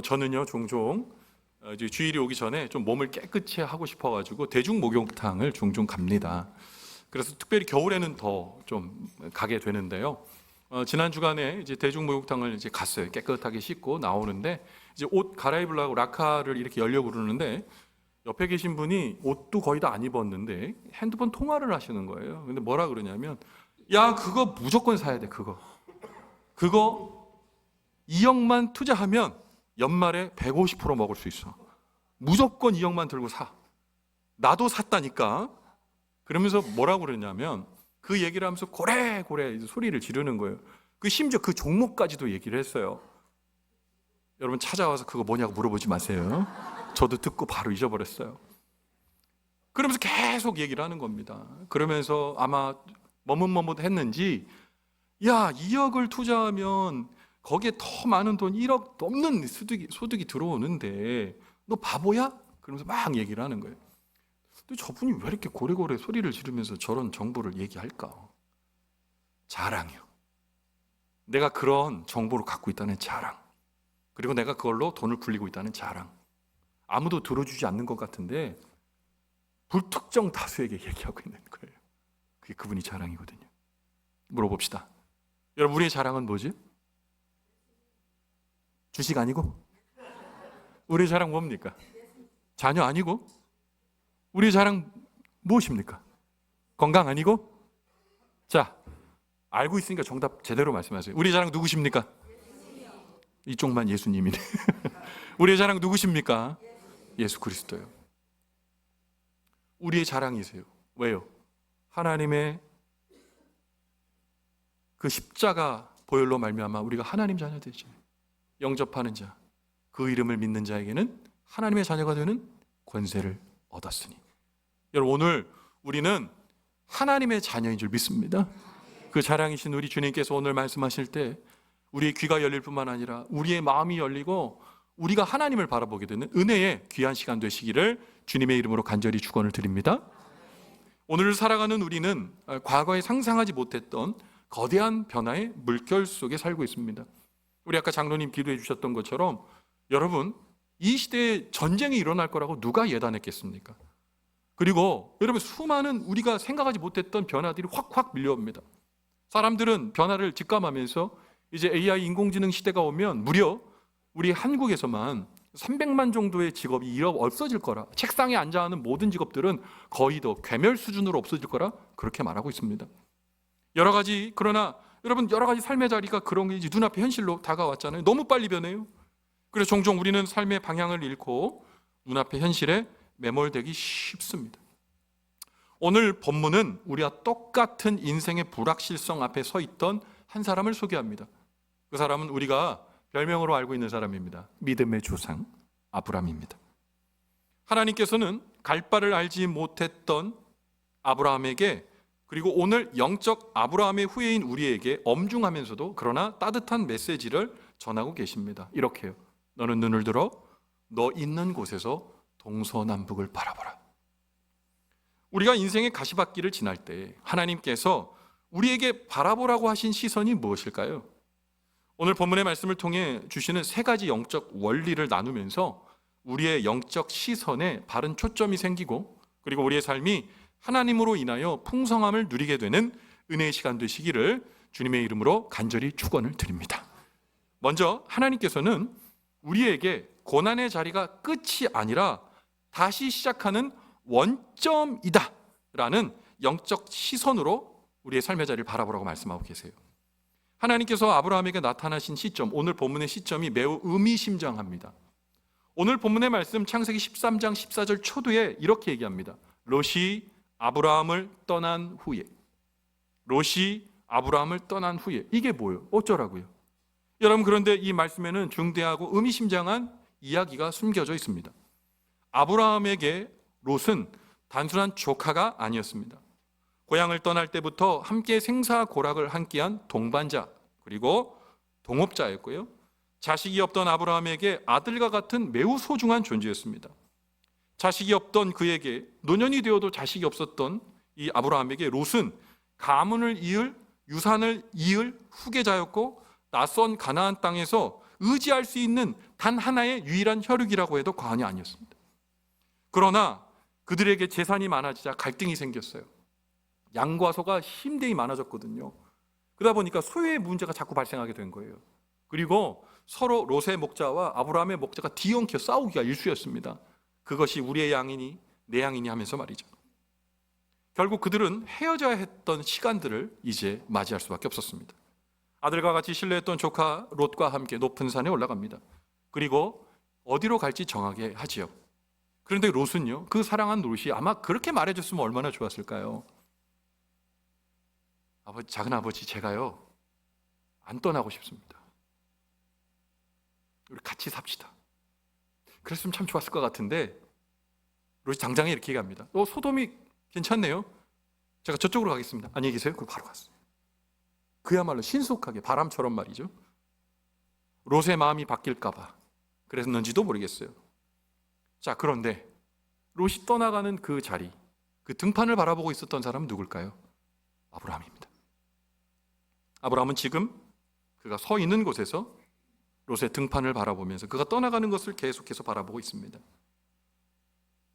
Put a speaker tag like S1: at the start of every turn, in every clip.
S1: 저는요 종종 이제 주일이 오기 전에 좀 몸을 깨끗이 하고 싶어가지고 대중 목욕탕을 종종 갑니다. 그래서 특별히 겨울에는 더 좀 가게 되는데요. 지난 주간에 이제 대중 목욕탕을 이제 갔어요. 깨끗하게 씻고 나오는데 이제 옷 갈아입으려고 라카를 이렇게 열려고 그러는데 옆에 계신 분이 옷도 거의 다 안 입었는데 핸드폰 통화를 하시는 거예요. 근데 뭐라 그러냐면, 야, 그거 무조건 사야 돼. 그거 2억만 투자하면 연말에 150% 먹을 수 있어. 무조건 2억만 들고 사. 나도 샀다니까. 그러면서 뭐라고 그러냐면 그 얘기를 하면서 고래고래 소리를 지르는 거예요. 심지어 그 종목까지도 얘기를 했어요. 여러분 찾아와서 그거 뭐냐고 물어보지 마세요. 저도 듣고 바로 잊어버렸어요. 그러면서 계속 얘기를 하는 겁니다. 그러면서 아마 머뭇머뭇했는지, 야, 2억을 투자하면 거기에 더 많은 돈, 1억 넘는 소득이 들어오는데 너 바보야? 그러면서 막 얘기를 하는 거예요. 근데 저분이 왜 이렇게 고래고래 소리를 지르면서 저런 정보를 얘기할까? 자랑이요. 내가 그런 정보를 갖고 있다는 자랑. 그리고 내가 그걸로 돈을 굴리고 있다는 자랑. 아무도 들어주지 않는 것 같은데 불특정 다수에게 얘기하고 있는 거예요. 그게 그분이 자랑이거든요. 물어봅시다. 여러분, 우리의 자랑은 뭐지? 주식 아니고? 우리의 자랑 뭡니까? 자녀 아니고? 우리의 자랑 무엇입니까? 건강 아니고? 자, 알고 있으니까 정답 제대로 말씀하세요. 우리의 자랑 누구십니까? 이쪽만 예수님이네. 우리의 자랑 누구십니까? 예수 그리스도요. 우리의 자랑이세요. 왜요? 하나님의 그 십자가 보혈로 말미암아 우리가 하나님 자녀 되죠. 영접하는 자, 그 이름을 믿는 자에게는 하나님의 자녀가 되는 권세를 얻었으니. 여러분, 오늘 우리는 하나님의 자녀인 줄 믿습니다. 그 자랑이신 우리 주님께서 오늘 말씀하실 때 우리의 귀가 열릴 뿐만 아니라 우리의 마음이 열리고 우리가 하나님을 바라보게 되는 은혜의 귀한 시간 되시기를 주님의 이름으로 간절히 축원을 드립니다. 오늘 살아가는 우리는 과거에 상상하지 못했던 거대한 변화의 물결 속에 살고 있습니다. 우리 아까 장로님 기도해 주셨던 것처럼 여러분, 이 시대에 전쟁이 일어날 거라고 누가 예단했겠습니까? 그리고 여러분, 수많은 우리가 생각하지 못했던 변화들이 확확 밀려옵니다. 사람들은 변화를 직감하면서 이제 AI 인공지능 시대가 오면 무려 우리 한국에서만 300만 정도의 직업이 없어질 거라, 책상에 앉아 하는 모든 직업들은 거의 더 괴멸 수준으로 없어질 거라 그렇게 말하고 있습니다. 그러나 여러분, 여러 가지 삶의 자리가 그런 게 이제 눈앞에 현실로 다가왔잖아요. 너무 빨리 변해요. 그래서 종종 우리는 삶의 방향을 잃고 눈앞의 현실에 매몰되기 쉽습니다. 오늘 본문은 우리와 똑같은 인생의 불확실성 앞에 서 있던 한 사람을 소개합니다. 그 사람은 우리가 별명으로 알고 있는 사람입니다. 믿음의 조상 아브라함입니다. 하나님께서는 갈 바를 알지 못했던 아브라함에게, 그리고 오늘 영적 아브라함의 후예인 우리에게 엄중하면서도 그러나 따뜻한 메시지를 전하고 계십니다. 이렇게요. 너는 눈을 들어 너 있는 곳에서 동서남북을 바라보라. 우리가 인생의 가시밭길을 지날 때 하나님께서 우리에게 바라보라고 하신 시선이 무엇일까요? 오늘 본문의 말씀을 통해 주시는 세 가지 영적 원리를 나누면서 우리의 영적 시선에 바른 초점이 생기고, 그리고 우리의 삶이 하나님으로 인하여 풍성함을 누리게 되는 은혜의 시간 되시기를 주님의 이름으로 간절히 축원을 드립니다. 먼저 하나님께서는 우리에게 고난의 자리가 끝이 아니라 다시 시작하는 원점이다 라는 영적 시선으로 우리의 삶의 자리를 바라보라고 말씀하고 계세요. 하나님께서 아브라함에게 나타나신 시점, 오늘 본문의 시점이 매우 의미심장합니다. 오늘 본문의 말씀 창세기 13장 14절 초두에 이렇게 얘기합니다. 롯이 아브라함을 떠난 후에. 이게 뭐예요? 어쩌라고요? 여러분, 그런데 이 말씀에는 중대하고 의미심장한 이야기가 숨겨져 있습니다. 아브라함에게 롯은 단순한 조카가 아니었습니다. 고향을 떠날 때부터 함께 생사고락을 함께한 동반자, 그리고 동업자였고요. 자식이 없던 아브라함에게 아들과 같은 매우 소중한 존재였습니다. 자식이 없던 그에게, 노년이 되어도 자식이 없었던 이 아브라함에게 롯은 가문을 이을, 유산을 이을 후계자였고, 낯선 가나안 땅에서 의지할 수 있는 단 하나의 유일한 혈육이라고 해도 과언이 아니었습니다. 그러나 그들에게 재산이 많아지자 갈등이 생겼어요. 양과 소가 심대히 많아졌거든요. 그러다 보니까 소유의 문제가 자꾸 발생하게 된 거예요. 그리고 서로 롯의 목자와 아브라함의 목자가 뒤엉켜 싸우기가 일쑤였습니다. 그것이 우리의 양이니 내 양이니 하면서 말이죠. 결국 그들은 헤어져야 했던 시간들을 이제 맞이할 수밖에 없었습니다. 아들과 같이 신뢰했던 조카 롯과 함께 높은 산에 올라갑니다. 그리고 어디로 갈지 정하게 하지요. 그런데 롯은요, 그 사랑한 롯이 아마 그렇게 말해줬으면 얼마나 좋았을까요? 아버지, 작은 아버지, 제가요 안 떠나고 싶습니다. 우리 같이 삽시다. 그랬으면 참 좋았을 것 같은데 롯이 당장에 이렇게 얘기합니다. 소돔이 괜찮네요. 제가 저쪽으로 가겠습니다. 안녕히 계세요. 그리고 바로 갔어요. 그야말로 신속하게 바람처럼 말이죠. 롯의 마음이 바뀔까 봐 그랬는지도 모르겠어요. 자, 그런데 롯이 떠나가는 그 자리, 그 등판을 바라보고 있었던 사람은 누굴까요? 아브라함입니다. 아브라함은 지금 그가 서 있는 곳에서 롯의 등판을 바라보면서 그가 떠나가는 것을 계속해서 바라보고 있습니다.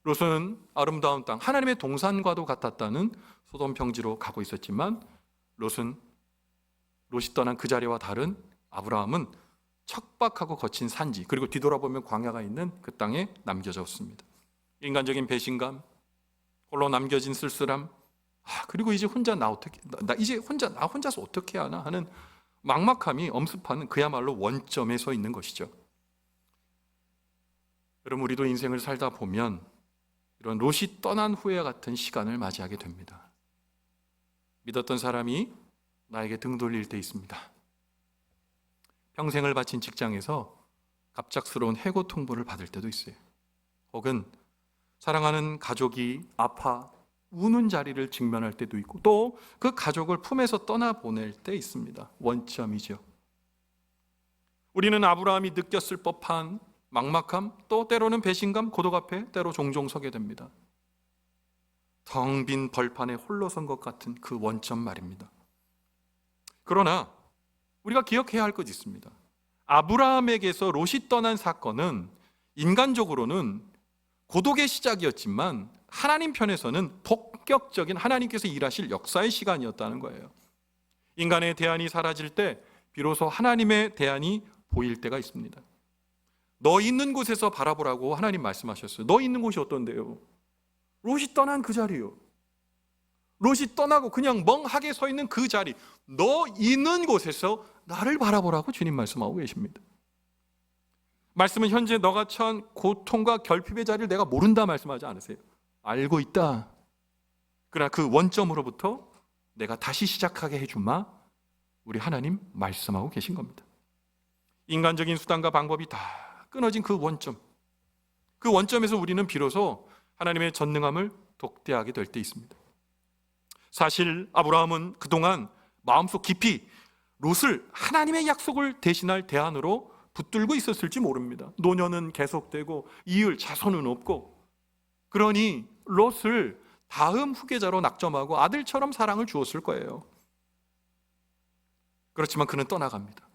S1: 롯은 아름다운 땅, 하나님의 동산과도 같았다는 소돔 평지로 가고 있었지만 롯이 떠난 그 자리와 다른 아브라함은 척박하고 거친 산지, 그리고 뒤돌아보면 광야가 있는 그 땅에 남겨졌습니다. 인간적인 배신감, 홀로 남겨진 쓸쓸함, 그리고 이제 나 혼자서 어떻게 하나 하는 막막함이 엄습하는 그야말로 원점에 서 있는 것이죠. 여러분, 우리도 인생을 살다 보면 이런 롯이 떠난 후에 같은 시간을 맞이하게 됩니다. 믿었던 사람이 나에게 등 돌릴 때 있습니다. 평생을 바친 직장에서 갑작스러운 해고 통보를 받을 때도 있어요. 혹은 사랑하는 가족이 아파 우는 자리를 직면할 때도 있고, 또 그 가족을 품에서 떠나보낼 때 있습니다. 원점이죠. 우리는 아브라함이 느꼈을 법한 막막함, 또 때로는 배신감, 고독 앞에 때로 종종 서게 됩니다. 텅 빈 벌판에 홀로 선 것 같은 그 원점 말입니다. 그러나 우리가 기억해야 할 것이 있습니다. 아브라함에게서 롯이 떠난 사건은 인간적으로는 고독의 시작이었지만 하나님 편에서는 본격적인 하나님께서 일하실 역사의 시간이었다는 거예요. 인간의 대안이 사라질 때 비로소 하나님의 대안이 보일 때가 있습니다. 너 있는 곳에서 바라보라고 하나님 말씀하셨어요. 너 있는 곳이 어떤데요? 롯이 떠난 그 자리요. 롯이 떠나고 그냥 멍하게 서 있는 그 자리, 너 있는 곳에서 나를 바라보라고 주님 말씀하고 계십니다. 말씀은 현재 너가 처한 고통과 결핍의 자리를 내가 모른다 말씀하지 않으세요. 알고 있다. 그러나 그 원점으로부터 내가 다시 시작하게 해주마, 우리 하나님 말씀하고 계신 겁니다. 인간적인 수단과 방법이 다 끊어진 그 원점에서 우리는 비로소 하나님의 전능함을 독대하게 될 때 있습니다. 사실 아브라함은 그동안 마음속 깊이 롯을 하나님의 약속을 대신할 대안으로 붙들고 있었을지 모릅니다. 노년은 계속되고 이을 자손은 없고, 그러니 롯을 다음 후계자로 낙점하고 아들처럼 사랑을 주었을 거예요. 그렇지만 그는 떠나갑니다.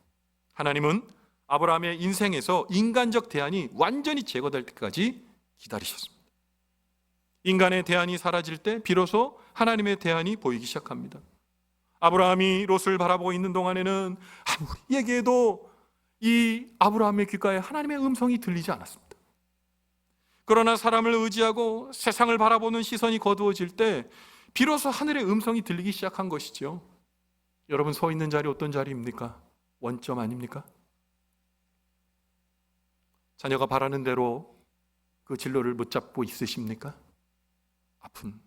S1: 하나님은 아브라함의 인생에서 인간적 대안이 완전히 제거될 때까지 기다리셨습니다. 인간의 대안이 사라질 때 비로소 하나님의 대안이 보이기 시작합니다. 아브라함이 롯을 바라보고 있는 동안에는 아무리 얘기해도 이 아브라함의 귓가에 하나님의 음성이 들리지 않았습니다. 그러나 사람을 의지하고 세상을 바라보는 시선이 거두어질 때 비로소 하늘의 음성이 들리기 시작한 것이죠. 여러분 서 있는 자리 어떤 자리입니까? 원점 아닙니까? 자녀가 바라는 대로 그 진로를 못 잡고 있으십니까? 아픈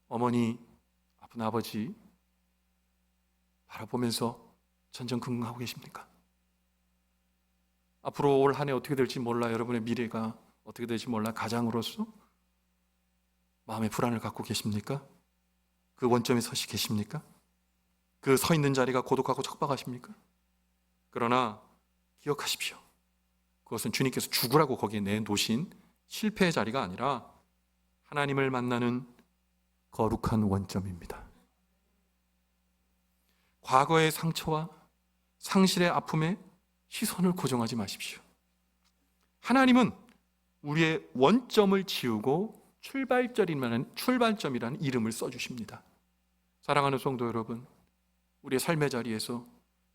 S1: 어머니, 아픈 아버지 바라보면서 전전긍긍하고 계십니까? 앞으로 올 한 해 어떻게 될지 몰라, 여러분의 미래가 어떻게 될지 몰라 가장으로서 마음의 불안을 갖고 계십니까? 그 원점에 서시 계십니까? 그 서 있는 자리가 고독하고 척박하십니까? 그러나 기억하십시오. 그것은 주님께서 죽으라고 거기에 내놓으신 실패의 자리가 아니라 하나님을 만나는 거룩한 원점입니다. 과거의 상처와 상실의 아픔에 시선을 고정하지 마십시오. 하나님은 우리의 원점을 지우고 출발점이라는 이름을 써주십니다. 사랑하는 성도 여러분, 우리의 삶의 자리에서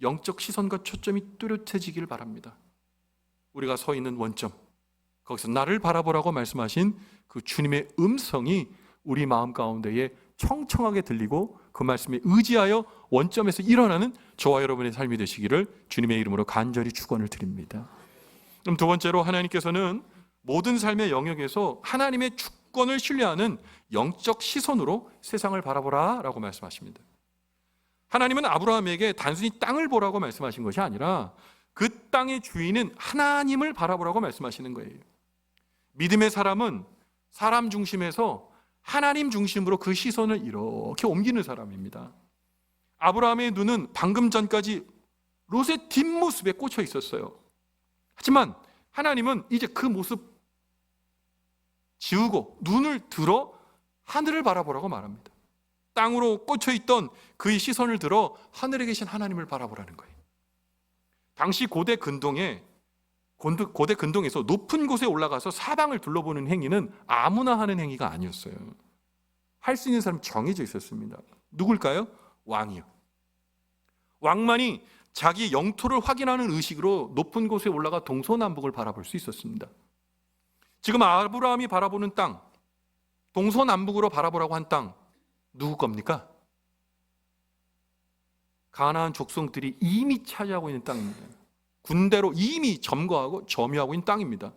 S1: 영적 시선과 초점이 뚜렷해지길 바랍니다. 우리가 서 있는 원점, 거기서 나를 바라보라고 말씀하신 그 주님의 음성이 우리 마음 가운데에 청청하게 들리고 그 말씀에 의지하여 원점에서 일어나는 저와 여러분의 삶이 되시기를 주님의 이름으로 간절히 축원을 드립니다. 그럼 두 번째로, 하나님께서는 모든 삶의 영역에서 하나님의 주권을 신뢰하는 영적 시선으로 세상을 바라보라 라고 말씀하십니다. 하나님은 아브라함에게 단순히 땅을 보라고 말씀하신 것이 아니라 그 땅의 주인은 하나님을 바라보라고 말씀하시는 거예요. 믿음의 사람은 사람 중심에서 하나님 중심으로 그 시선을 이렇게 옮기는 사람입니다. 아브라함의 눈은 방금 전까지 롯의 뒷모습에 꽂혀 있었어요. 하지만 하나님은 이제 그 모습 지우고 눈을 들어 하늘을 바라보라고 말합니다. 땅으로 꽂혀 있던 그의 시선을 들어 하늘에 계신 하나님을 바라보라는 거예요. 당시 고대 근동에서 높은 곳에 올라가서 사방을 둘러보는 행위는 아무나 하는 행위가 아니었어요. 할 수 있는 사람이 정해져 있었습니다. 누굴까요? 왕이요. 왕만이 자기 영토를 확인하는 의식으로 높은 곳에 올라가 동서남북을 바라볼 수 있었습니다. 지금 아브라함이 바라보는 땅, 동서남북으로 바라보라고 한 땅, 누구 겁니까? 가나안 족속들이 이미 차지하고 있는 땅입니다. 군대로 이미 점거하고 점유하고 있는 땅입니다.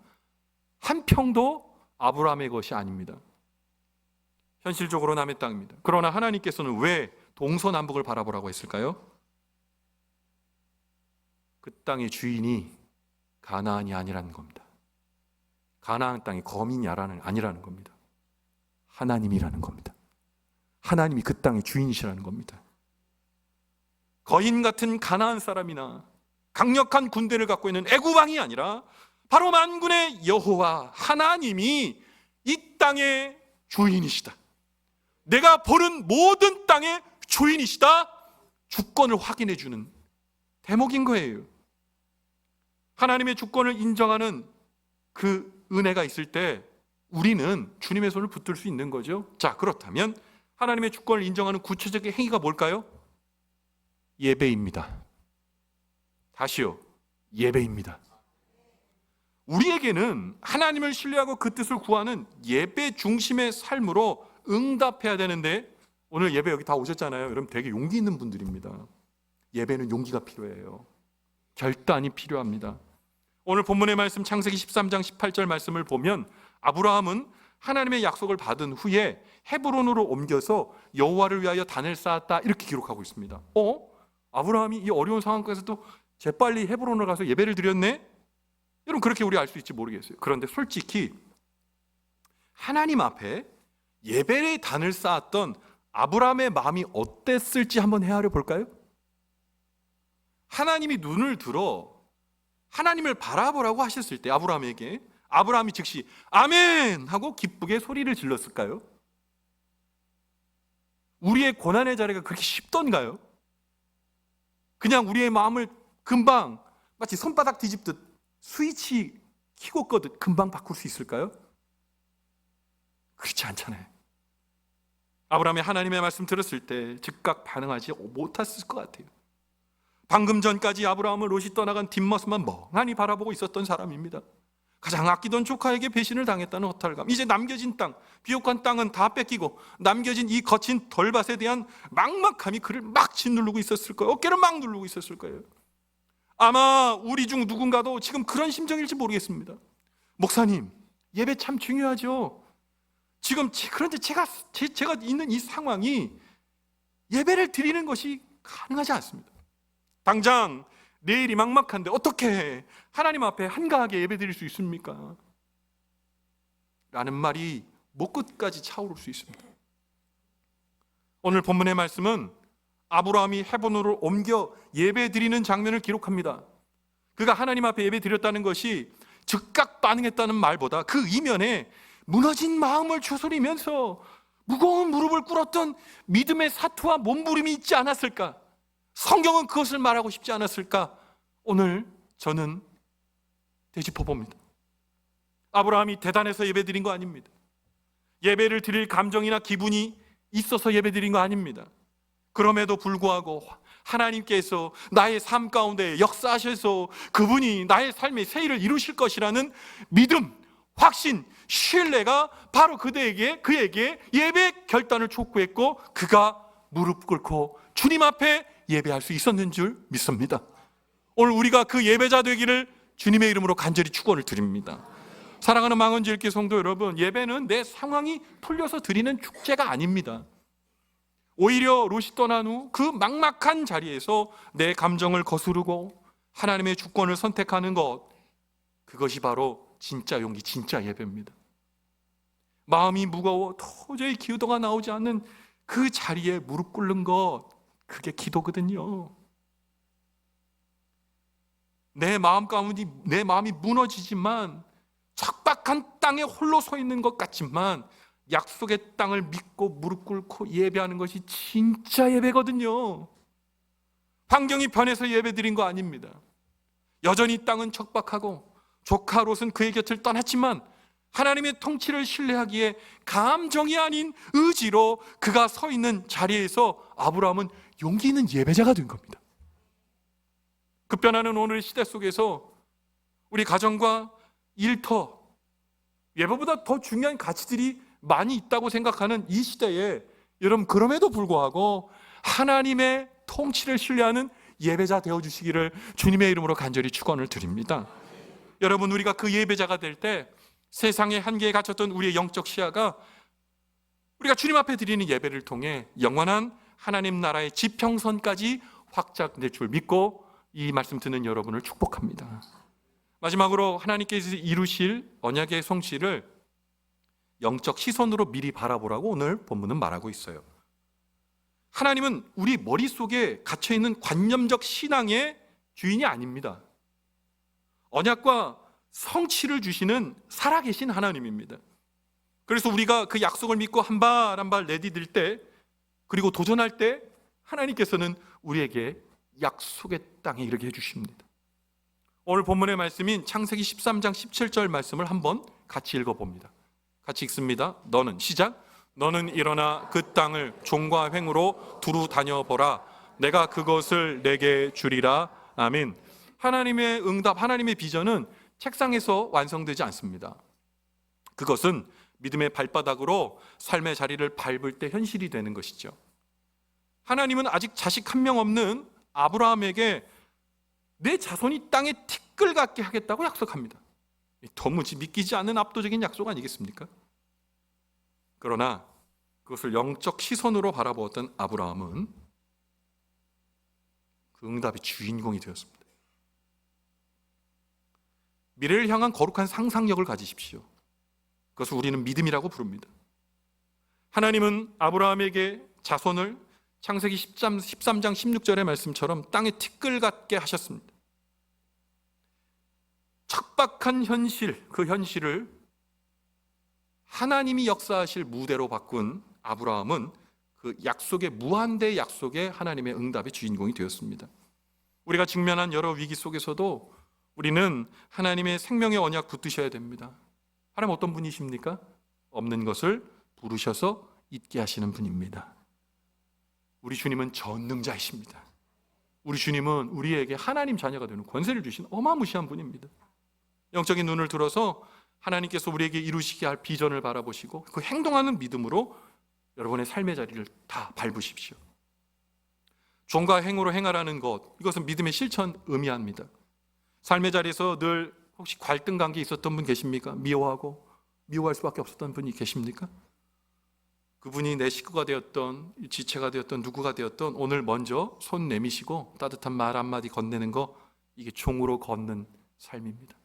S1: 한 평도 아브라함의 것이 아닙니다. 현실적으로 남의 땅입니다. 그러나 하나님께서는 왜 동서남북을 바라보라고 했을까요? 그 땅의 주인이 가나안이 아니라는 겁니다. 가나안 땅이 거민이 아니라는 겁니다. 하나님이라는 겁니다. 하나님이 그 땅의 주인이시라는 겁니다. 거인 같은 가나안 사람이나 강력한 군대를 갖고 있는 애굽 왕이 아니라 바로 만군의 여호와 하나님이 이 땅의 주인이시다. 내가 보는 모든 땅의 주인이시다. 주권을 확인해 주는 대목인 거예요. 하나님의 주권을 인정하는 그 은혜가 있을 때 우리는 주님의 손을 붙들 수 있는 거죠. 자, 그렇다면 하나님의 주권을 인정하는 구체적인 행위가 뭘까요? 예배입니다. 다시요, 예배입니다. 우리에게는 하나님을 신뢰하고 그 뜻을 구하는 예배 중심의 삶으로 응답해야 되는데, 오늘 예배 여기 다 오셨잖아요. 여러분 되게 용기 있는 분들입니다. 예배는 용기가 필요해요. 결단이 필요합니다. 오늘 본문의 말씀 창세기 13장 18절 말씀을 보면 아브라함은 하나님의 약속을 받은 후에 헤브론으로 옮겨서 여호와를 위하여 단을 쌓았다, 이렇게 기록하고 있습니다. 아브라함이 이 어려운 상황 속에서도 재빨리 헤브론을 가서 예배를 드렸네? 여러분 그렇게 우리 알 수 있지 모르겠어요. 그런데 솔직히 하나님 앞에 예배의 단을 쌓았던 아브라함의 마음이 어땠을지 한번 헤아려 볼까요? 하나님이 눈을 들어 하나님을 바라보라고 하셨을 때 아브라함에게, 아브라함이 즉시 아멘 하고 기쁘게 소리를 질렀을까요? 우리의 고난의 자리가 그렇게 쉽던가요? 그냥 우리의 마음을 금방 마치 손바닥 뒤집듯 스위치 켜고 끄듯 금방 바꿀 수 있을까요? 그렇지 않잖아요. 아브라함이 하나님의 말씀 들었을 때 즉각 반응하지 못했을 것 같아요. 방금 전까지 아브라함은 롯이 떠나간 뒷모습만 멍하니 바라보고 있었던 사람입니다. 가장 아끼던 조카에게 배신을 당했다는 허탈감, 이제 남겨진 땅, 비옥한 땅은 다 뺏기고 남겨진 이 거친 덜밭에 대한 막막함이 그를 막 짓누르고 있었을 거예요. 어깨를 막 누르고 있었을 거예요. 아마 우리 중 누군가도 지금 그런 심정일지 모르겠습니다. 목사님, 예배 참 중요하죠. 지금 그런데 제가 있는 이 상황이 예배를 드리는 것이 가능하지 않습니다. 당장 내일이 막막한데 어떻게 하나님 앞에 한가하게 예배 드릴 수 있습니까? 라는 말이 목끝까지 차오를 수 있습니다. 오늘 본문의 말씀은 아브라함이 헤브론으로 옮겨 예배 드리는 장면을 기록합니다. 그가 하나님 앞에 예배 드렸다는 것이 즉각 반응했다는 말보다 그 이면에 무너진 마음을 추스리면서 무거운 무릎을 꿇었던 믿음의 사투와 몸부림이 있지 않았을까? 성경은 그것을 말하고 싶지 않았을까? 오늘 저는 되짚어 봅니다. 아브라함이 대단해서 예배드린 거 아닙니다. 예배를 드릴 감정이나 기분이 있어서 예배드린 거 아닙니다. 그럼에도 불구하고 하나님께서 나의 삶 가운데 역사하셔서 그분이 나의 삶의 새 일을 이루실 것이라는 믿음, 확신, 신뢰가 바로 그에게 예배 결단을 촉구했고 그가 무릎 꿇고 주님 앞에 예배할 수 있었는 줄 믿습니다. 오늘 우리가 그 예배자 되기를 주님의 이름으로 간절히 축원을 드립니다. 사랑하는 망원지일교 성도 여러분, 예배는 내 상황이 풀려서 드리는 축제가 아닙니다. 오히려 롯이 떠난 후 그 막막한 자리에서 내 감정을 거스르고 하나님의 주권을 선택하는 것, 그것이 바로 진짜 용기, 진짜 예배입니다. 마음이 무거워 도저히 기도가 나오지 않는 그 자리에 무릎 꿇는 것, 그게 기도거든요. 내 마음 가운데 내 마음이 무너지지만 척박한 땅에 홀로 서 있는 것 같지만 약속의 땅을 믿고 무릎 꿇고 예배하는 것이 진짜 예배거든요. 환경이 변해서 예배드린 거 아닙니다. 여전히 땅은 척박하고 조카 롯은 그의 곁을 떠났지만 하나님의 통치를 신뢰하기에 감정이 아닌 의지로 그가 서 있는 자리에서 아브라함은 용기 있는 예배자가 된 겁니다. 급변하는 오늘의 시대 속에서 우리 가정과 일터, 예배보다 더 중요한 가치들이 많이 있다고 생각하는 이 시대에 여러분, 그럼에도 불구하고 하나님의 통치를 신뢰하는 예배자 되어주시기를 주님의 이름으로 간절히 축원을 드립니다. 여러분, 우리가 그 예배자가 될 때 세상의 한계에 갇혔던 우리의 영적 시야가 우리가 주님 앞에 드리는 예배를 통해 영원한 하나님 나라의 지평선까지 확장될 줄 믿고 이 말씀 듣는 여러분을 축복합니다. 마지막으로 하나님께서 이루실 언약의 성취를 영적 시선으로 미리 바라보라고 오늘 본문은 말하고 있어요. 하나님은 우리 머릿속에 갇혀있는 관념적 신앙의 주인이 아닙니다. 언약과 성취를 주시는 살아계신 하나님입니다. 그래서 우리가 그 약속을 믿고 한 발 한 발 내디딜 때, 그리고 도전할 때 하나님께서는 우리에게 약속의 땅에 이르게 해주십니다. 오늘 본문의 말씀인 창세기 13장 17절 말씀을 한번 같이 읽어봅니다. 같이 읽습니다. 너는 일어나 그 땅을 종과 횡으로 두루 다녀보라. 내가 그것을 내게 주리라. 아멘. 하나님의 응답, 하나님의 비전은 책상에서 완성되지 않습니다. 그것은 믿음의 발바닥으로 삶의 자리를 밟을 때 현실이 되는 것이죠. 하나님은 아직 자식 한 명 없는 아브라함에게 내 자손이 땅에 티끌 같게 하겠다고 약속합니다. 도무지 믿기지 않는 압도적인 약속 아니겠습니까? 그러나 그것을 영적 시선으로 바라보았던 아브라함은 그 응답의 주인공이 되었습니다. 미래를 향한 거룩한 상상력을 가지십시오. 그것을 우리는 믿음이라고 부릅니다. 하나님은 아브라함에게 자손을 창세기 13장 16절의 말씀처럼 땅에 티끌 같게 하셨습니다. 척박한 현실, 그 현실을 하나님이 역사하실 무대로 바꾼 아브라함은 그 약속의 무한대의 약속의 하나님의 응답의 주인공이 되었습니다. 우리가 직면한 여러 위기 속에서도 우리는 하나님의 생명의 언약 붙드셔야 됩니다. 하나님 어떤 분이십니까? 없는 것을 부르셔서 있게 하시는 분입니다. 우리 주님은 전능자이십니다. 우리 주님은 우리에게 하나님 자녀가 되는 권세를 주신 어마무시한 분입니다. 영적인 눈을 들어서 하나님께서 우리에게 이루시게 할 비전을 바라보시고 그 행동하는 믿음으로 여러분의 삶의 자리를 다 밟으십시오. 종과 행으로 행하라는 것, 이것은 믿음의 실천 의미합니다. 삶의 자리에서 늘 혹시 갈등 관계에 있었던 분 계십니까? 미워할 수밖에 없었던 분이 계십니까? 그분이 내 식구가 되었던, 지체가 되었던, 누구가 되었던 오늘 먼저 손 내미시고 따뜻한 말 한마디 건네는 거, 이게 종으로 걷는 삶입니다.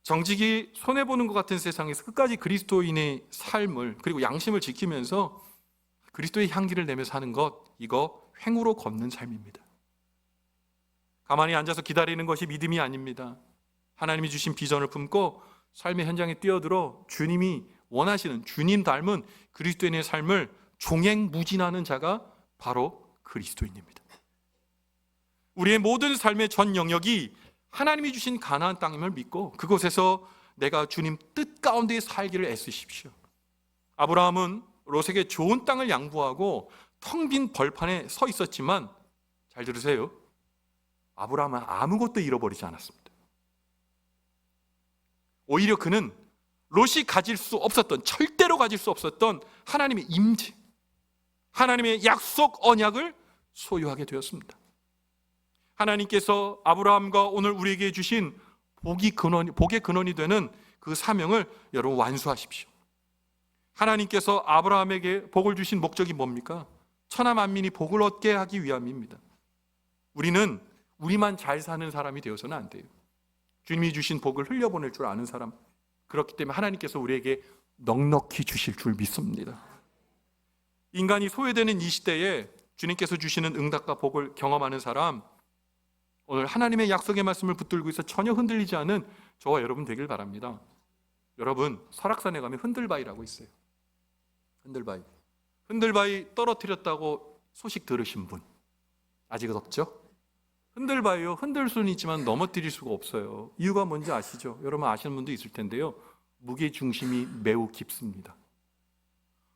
S1: 정직이 손해보는 것 같은 세상에서 끝까지 그리스도인의 삶을, 그리고 양심을 지키면서 그리스도의 향기를 내며 사는 것, 이거 횡으로 걷는 삶입니다. 가만히 앉아서 기다리는 것이 믿음이 아닙니다. 하나님이 주신 비전을 품고 삶의 현장에 뛰어들어 주님이 원하시는, 주님 닮은 그리스도인의 삶을 종횡무진하는 자가 바로 그리스도인입니다. 우리의 모든 삶의 전 영역이 하나님이 주신 가나안 땅임을 믿고 그곳에서 내가 주님 뜻 가운데 살기를 애쓰십시오. 아브라함은 롯에게 좋은 땅을 양보하고 텅 빈 벌판에 서 있었지만 잘 들으세요. 아브라함은 아무것도 잃어버리지 않았습니다. 오히려 그는 롯이 가질 수 없었던, 절대로 가질 수 없었던 하나님의 임재, 하나님의 약속 언약을 소유하게 되었습니다. 하나님께서 아브라함과 오늘 우리에게 주신 복의 근원이 되는 그 사명을 여러분 완수하십시오. 하나님께서 아브라함에게 복을 주신 목적이 뭡니까? 천하 만민이 복을 얻게 하기 위함입니다. 우리는 우리만 잘 사는 사람이 되어서는 안 돼요. 주님이 주신 복을 흘려보낼 줄 아는 사람, 그렇기 때문에 하나님께서 우리에게 넉넉히 주실 줄 믿습니다. 인간이 소외되는 이 시대에 주님께서 주시는 응답과 복을 경험하는 사람, 오늘 하나님의 약속의 말씀을 붙들고 있어 전혀 흔들리지 않은 저와 여러분 되길 바랍니다. 여러분, 설악산에 가면 흔들바위라고 있어요. 흔들바위 떨어뜨렸다고 소식 들으신 분 아직 없죠? 흔들바위요, 흔들 수는 있지만 넘어뜨릴 수가 없어요. 이유가 뭔지 아시죠? 여러분 아시는 분도 있을 텐데요, 무게중심이 매우 깊습니다.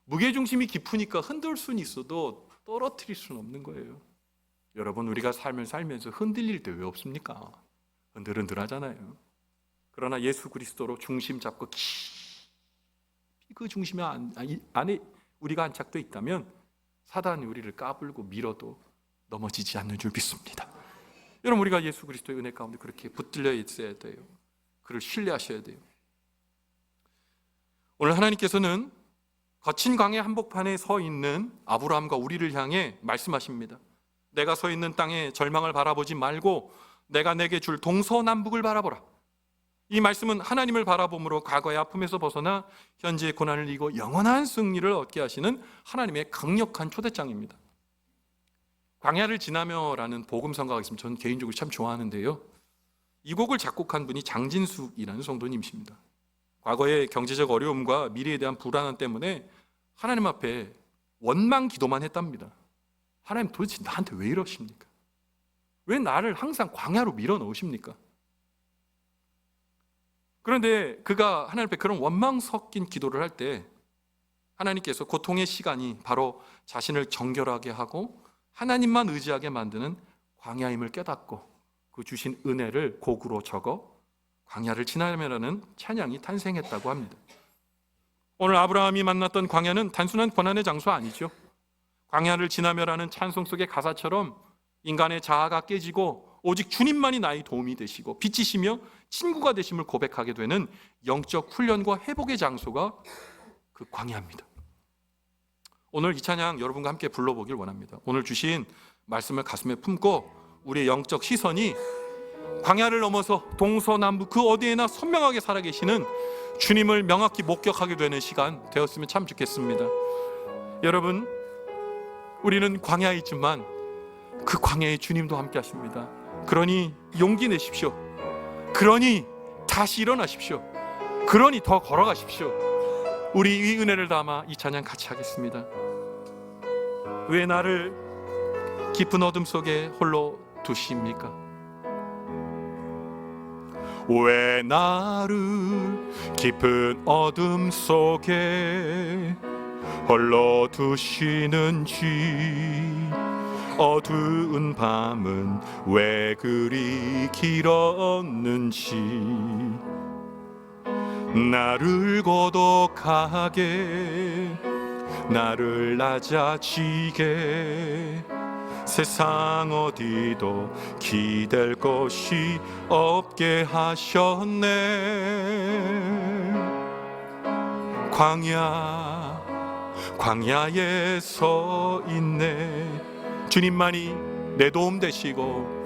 S1: 무게중심이 깊으니까 흔들 수는 있어도 떨어뜨릴 수는 없는 거예요. 여러분, 우리가 삶을 살면서 흔들릴 때 왜 없습니까? 흔들흔들하잖아요. 그러나 예수 그리스도로 중심 잡고 깊이 그 중심 안에 우리가 안착되어 있다면 사단이 우리를 까불고 밀어도 넘어지지 않는 줄 믿습니다. 여러분, 우리가 예수 그리스도의 은혜 가운데 그렇게 붙들려 있어야 돼요. 그를 신뢰하셔야 돼요. 오늘 하나님께서는 거친 광야 한복판에 서 있는 아브라함과 우리를 향해 말씀하십니다. 내가 서 있는 땅에 절망을 바라보지 말고 내가 내게 줄 동서남북을 바라보라. 이 말씀은 하나님을 바라봄으로 과거의 아픔에서 벗어나 현재의 고난을 이기고 영원한 승리를 얻게 하시는 하나님의 강력한 초대장입니다. 광야를 지나며라는 복음성가가 있으면 저는 개인적으로 참 좋아하는데요, 이 곡을 작곡한 분이 장진숙이라는 성도님이십니다. 과거의 경제적 어려움과 미래에 대한 불안함 때문에 하나님 앞에 원망 기도만 했답니다. 하나님, 도대체 나한테 왜 이러십니까? 왜 나를 항상 광야로 밀어넣으십니까? 그런데 그가 하나님 앞에 그런 원망 섞인 기도를 할 때 하나님께서 고통의 시간이 바로 자신을 정결하게 하고 하나님만 의지하게 만드는 광야임을 깨닫고 그 주신 은혜를 곡으로 적어 광야를 지나며라는 찬양이 탄생했다고 합니다. 오늘 아브라함이 만났던 광야는 단순한 고난의 장소 아니죠. 광야를 지나며라는 찬송 속의 가사처럼 인간의 자아가 깨지고 오직 주님만이 나의 도움이 되시고 빛이시며 친구가 되심을 고백하게 되는 영적 훈련과 회복의 장소가 그 광야입니다. 오늘 이 찬양 여러분과 함께 불러보길 원합니다. 오늘 주신 말씀을 가슴에 품고 우리의 영적 시선이 광야를 넘어서 동서남북 그 어디에나 선명하게 살아계시는 주님을 명확히 목격하게 되는 시간 되었으면 참 좋겠습니다. 여러분, 우리는 광야에 있지만 그 광야에 주님도 함께 하십니다. 그러니 용기 내십시오. 그러니 다시 일어나십시오. 그러니 더 걸어가십시오. 우리 이 은혜를 담아 이 찬양 같이 하겠습니다. 왜 나를 깊은 어둠 속에 홀로 두십니까? 왜 나를 깊은 어둠 속에 홀로 두시는지, 어두운 밤은 왜 그리 길었는지, 나를 고독하게 나를 낮아지게 세상 어디도 기댈 곳이 없게 하셨네. 광야에 서 있네. 주님만이 내 도움 되시고,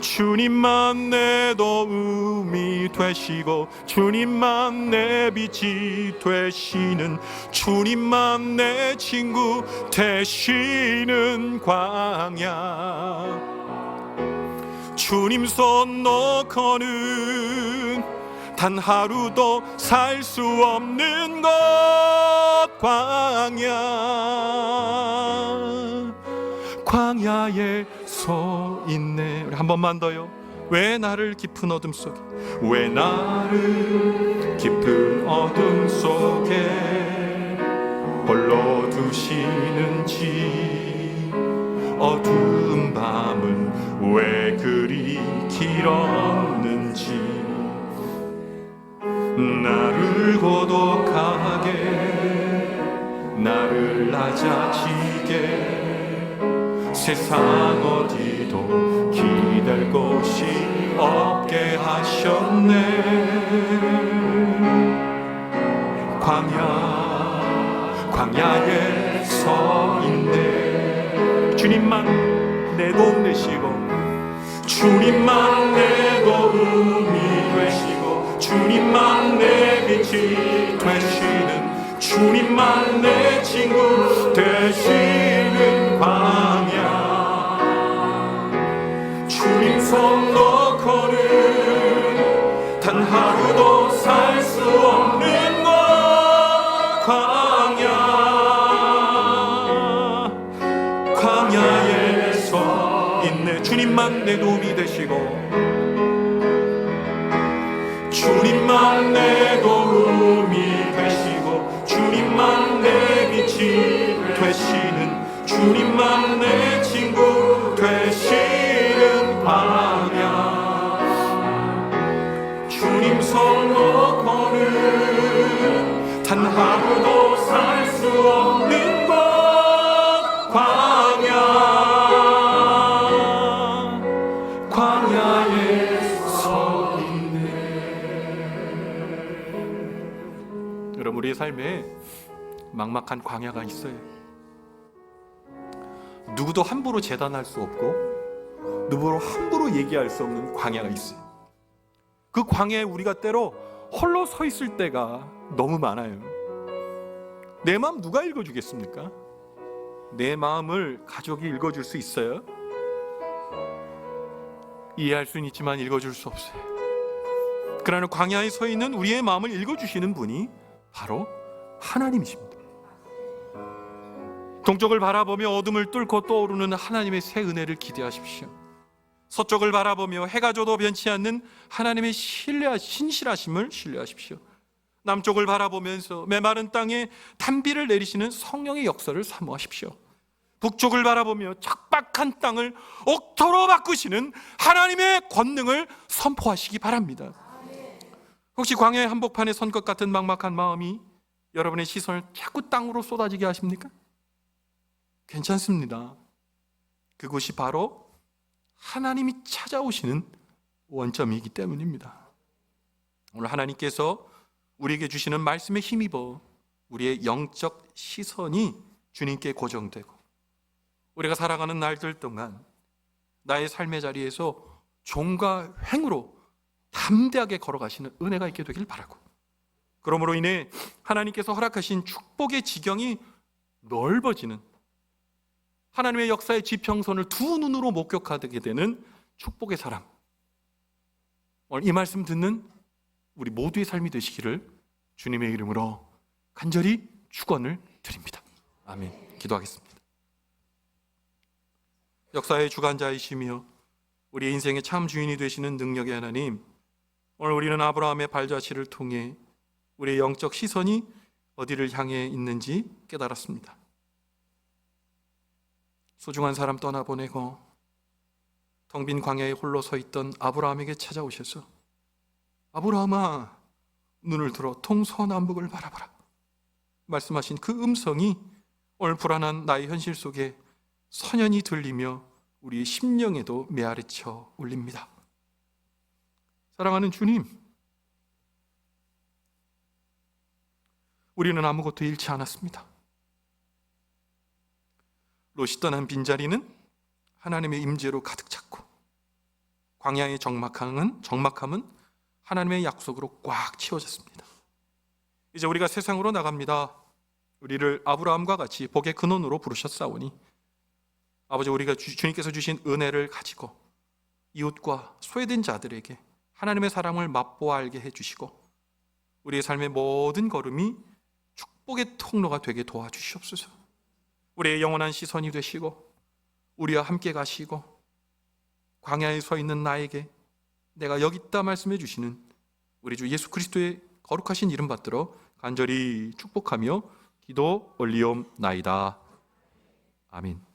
S1: 주님만 내 도움이 되시고, 주님만 내 빛이 되시는, 주님만 내 친구 되시는 광야. 주님 손 놓고는 단 하루도 살 수 없는 것 광야. 광야에 서 있네. 우리 한 번만 더요. 왜 나를 깊은 어둠 속에, 왜 나를 깊은 어둠 속에 홀로 두시는지, 어두운 밤은 왜 그리 길었는지, 나를 고독하게, 나를 낮아지게 세상 어디도 기댈 곳이 없게 하셨네. 광야에 서 있네. 주님만 내 도움 되시고, 주님만 내 도움이 되시고, 주님만 내 빛이 되시는, 주님만 내 친구 되시는 광야. 주님 손 놓고는 단 하루도 살 수 없는 곳, 광야에 서 있네. 주님만 내 도움이 되시고, 주님만 내 도움이 되시고, 주님만 내 빛이 되시는, 주님만 내 친구 되시는 광야. 주님 손 놓고는 단 하루도 살 수 없는 곳, 광야에 서 있네. 여러분, 우리의 삶에 막막한 광야가 있어요. 누구도 함부로 재단할 수 없고, 누구로 함부로 얘기할 수 없는 광야가 있어요. 그 광야에 우리가 때로 홀로 서 있을 때가 너무 많아요. 내 마음 누가 읽어주겠습니까? 내 마음을 가족이 읽어줄 수 있어요? 이해할 수는 있지만 읽어줄 수 없어요. 그러나 광야에 서 있는 우리의 마음을 읽어주시는 분이 바로 하나님이십니다. 동쪽을 바라보며 어둠을 뚫고 떠오르는 하나님의 새 은혜를 기대하십시오. 서쪽을 바라보며 해가 져도 변치 않는 하나님의 신실하심을 신뢰하십시오. 남쪽을 바라보면서 메마른 땅에 단비를 내리시는 성령의 역사를 사모하십시오. 북쪽을 바라보며 척박한 땅을 옥토로 바꾸시는 하나님의 권능을 선포하시기 바랍니다. 혹시 광야의 한복판에 선 것 같은 막막한 마음이 여러분의 시선을 자꾸 땅으로 쏟아지게 하십니까? 괜찮습니다. 그곳이 바로 하나님이 찾아오시는 원점이기 때문입니다. 오늘 하나님께서 우리에게 주시는 말씀에 힘입어 우리의 영적 시선이 주님께 고정되고, 우리가 살아가는 날들 동안 나의 삶의 자리에서 종과 횡으로 담대하게 걸어가시는 은혜가 있게 되길 바라고, 그러므로 인해 하나님께서 허락하신 축복의 지경이 넓어지는, 하나님의 역사의 지평선을 두 눈으로 목격하게 되는 축복의 사람, 오늘 이 말씀 듣는 우리 모두의 삶이 되시기를 주님의 이름으로 간절히 축원을 드립니다. 아멘. 기도하겠습니다. 역사의 주관자이시며 우리 인생의 참 주인이 되시는 능력의 하나님, 오늘 우리는 아브라함의 발자취를 통해 우리의 영적 시선이 어디를 향해 있는지 깨달았습니다. 소중한 사람 떠나보내고 텅 빈 광야에 홀로 서 있던 아브라함에게 찾아오셔서, 아브라함아, 눈을 들어 동서남북을 바라봐라 말씀하신 그 음성이 오늘 불안한 나의 현실 속에 선연히 들리며 우리의 심령에도 메아리쳐 울립니다. 사랑하는 주님, 우리는 아무것도 잃지 않았습니다. 롯이 떠난 빈자리는 하나님의 임재로 가득 찼고, 광야의 적막함은 하나님의 약속으로 꽉 채워졌습니다. 이제 우리가 세상으로 나갑니다. 우리를 아브라함과 같이 복의 근원으로 부르셨사오니, 아버지, 우리가 주님께서 주신 은혜를 가지고 이웃과 소외된 자들에게 하나님의 사랑을 맛보아 알게 해주시고, 우리의 삶의 모든 걸음이 축복의 통로가 되게 도와주시옵소서. 우리의 영원한 시선이 되시고 우리와 함께 가시고 광야에 서 있는 나에게 내가 여기 있다 말씀해 주시는 우리 주 예수 그리스도의 거룩하신 이름 받들어 간절히 축복하며 기도 올리옵나이다. 아멘.